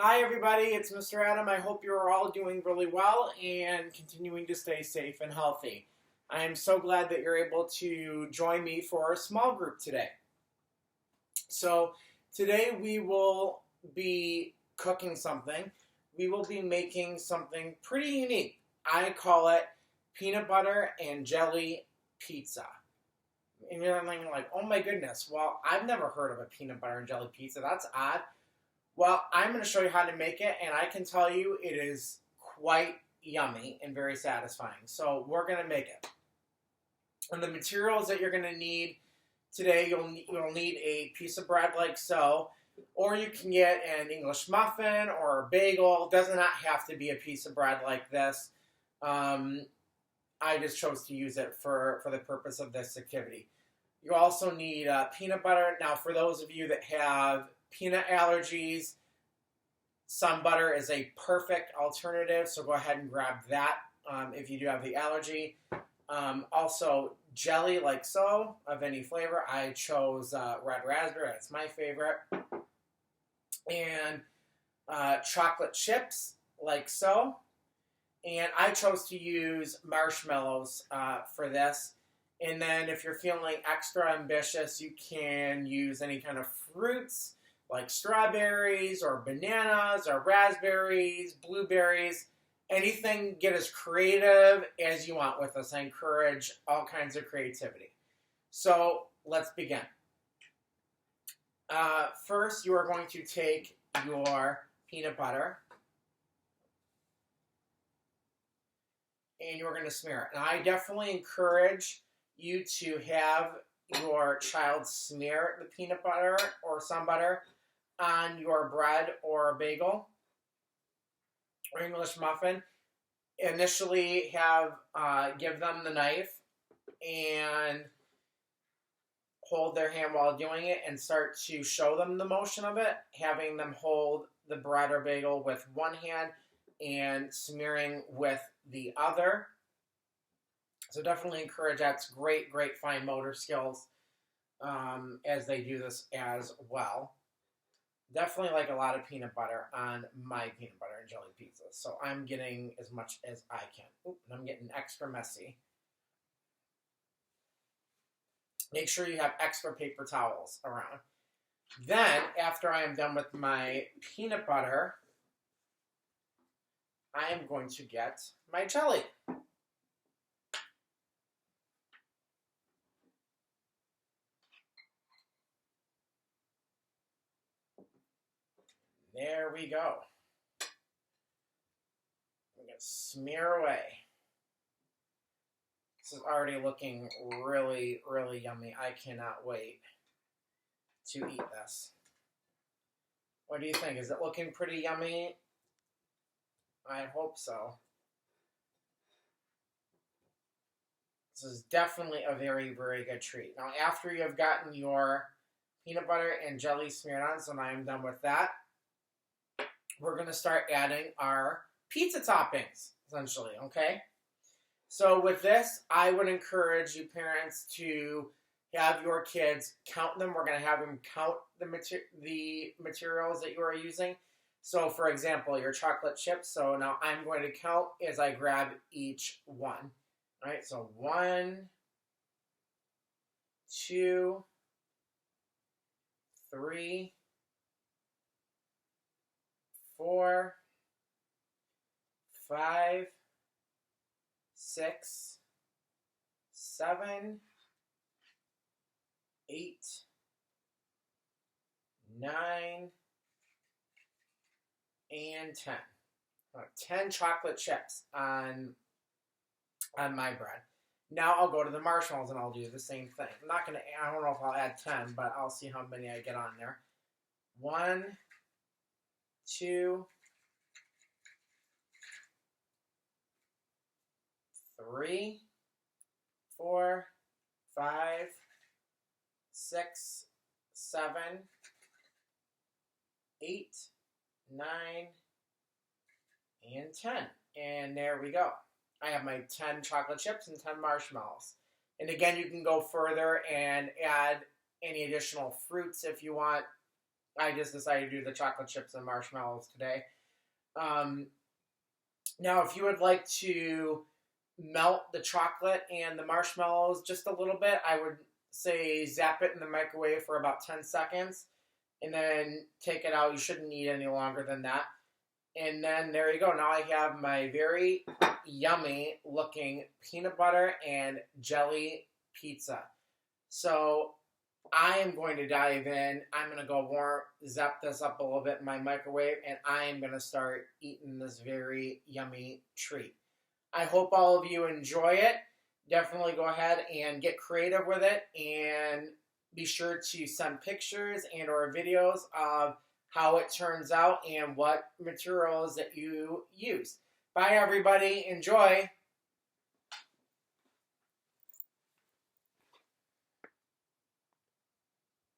Hi everybody, it's Mr. Adam. I hope you're all doing really well and continuing to stay safe and healthy. I am so glad that you're able to join me for a small group today. So today we will be cooking something. We will be making something pretty unique. I call it peanut butter and jelly pizza. And you're thinking like, oh my goodness, well, I've never heard of a peanut butter and jelly pizza. That's odd. Well, I'm going to show you how to make it, and I can tell you it is quite yummy and very satisfying. So we're going to make it. And the materials that you're going to need today, you'll need a piece of bread like so, or you can get an English muffin or a bagel. It does not have to be a piece of bread like this. I just chose to use it for the purpose of this activity. You also need peanut butter. Now, for those of you that have peanut allergies, sun butter is a perfect alternative, so go ahead and grab that if you do have the allergy. Also, jelly like so of any flavor. I chose red raspberry, that's my favorite. And chocolate chips like so. And I chose to use marshmallows for this. And then if you're feeling extra ambitious, you can use any kind of fruits like strawberries or bananas or raspberries, blueberries, anything. Get as creative as you want with this. I encourage all kinds of creativity. So let's begin. First, you are going to take your peanut butter and you're going to smear it. Now, I definitely encourage you to have your child smear the peanut butter or some butter on your bread or bagel or English muffin. Initially, give them the knife and hold their hand while doing it and start to show them the motion of it, having them hold the bread or bagel with one hand and smearing with the other. So definitely encourage that. It's great fine motor skills as they do this as well. Definitely like a lot of peanut butter on my peanut butter and jelly pizza. So I'm getting as much as I can. Oop, and I'm getting extra messy. Make sure you have extra paper towels around. Then, after I am done with my peanut butter, I am going to get my jelly. There we go. I'm going to smear away. This is already looking really yummy. I cannot wait to eat this. What do you think? Is it looking pretty yummy? I hope so. This is definitely a very good treat. Now, after you have gotten your peanut butter and jelly smeared on, so now I'm done with that, we're going to start adding our pizza toppings, essentially, okay? So with this, I would encourage you parents to have your kids count them. We're going to have them count the materials that you are using. So, for example, your chocolate chips. So now I'm going to count as I grab each one. All right, so 1, 2, 3, 4, 5, 6, 7, 8, 9, and 10. 10 chocolate chips on my bread. Now I'll go to the marshmallows and I'll do the same thing. I don't know if I'll add 10, but I'll see how many I get on there. 1, 2, 3, 4, 5, 6, 7, 8, 9, and 10. And there we go. I have my 10 chocolate chips and 10 marshmallows. And again, you can go further and add any additional fruits if you want. I just decided to do the chocolate chips and marshmallows today. Now, if you would like to melt the chocolate and the marshmallows just a little bit, I would say zap it in the microwave for about 10 seconds and then take it out. You shouldn't need any longer than that. And then there you go. Now I have my very yummy looking peanut butter and jelly pizza. So I am going to dive in. I'm going to go zap this up a little bit in my microwave, and I am going to start eating this very yummy treat. I hope all of you enjoy it. Definitely go ahead and get creative with it, and be sure to send pictures and or videos of how it turns out and what materials that you use. Bye, everybody. Enjoy.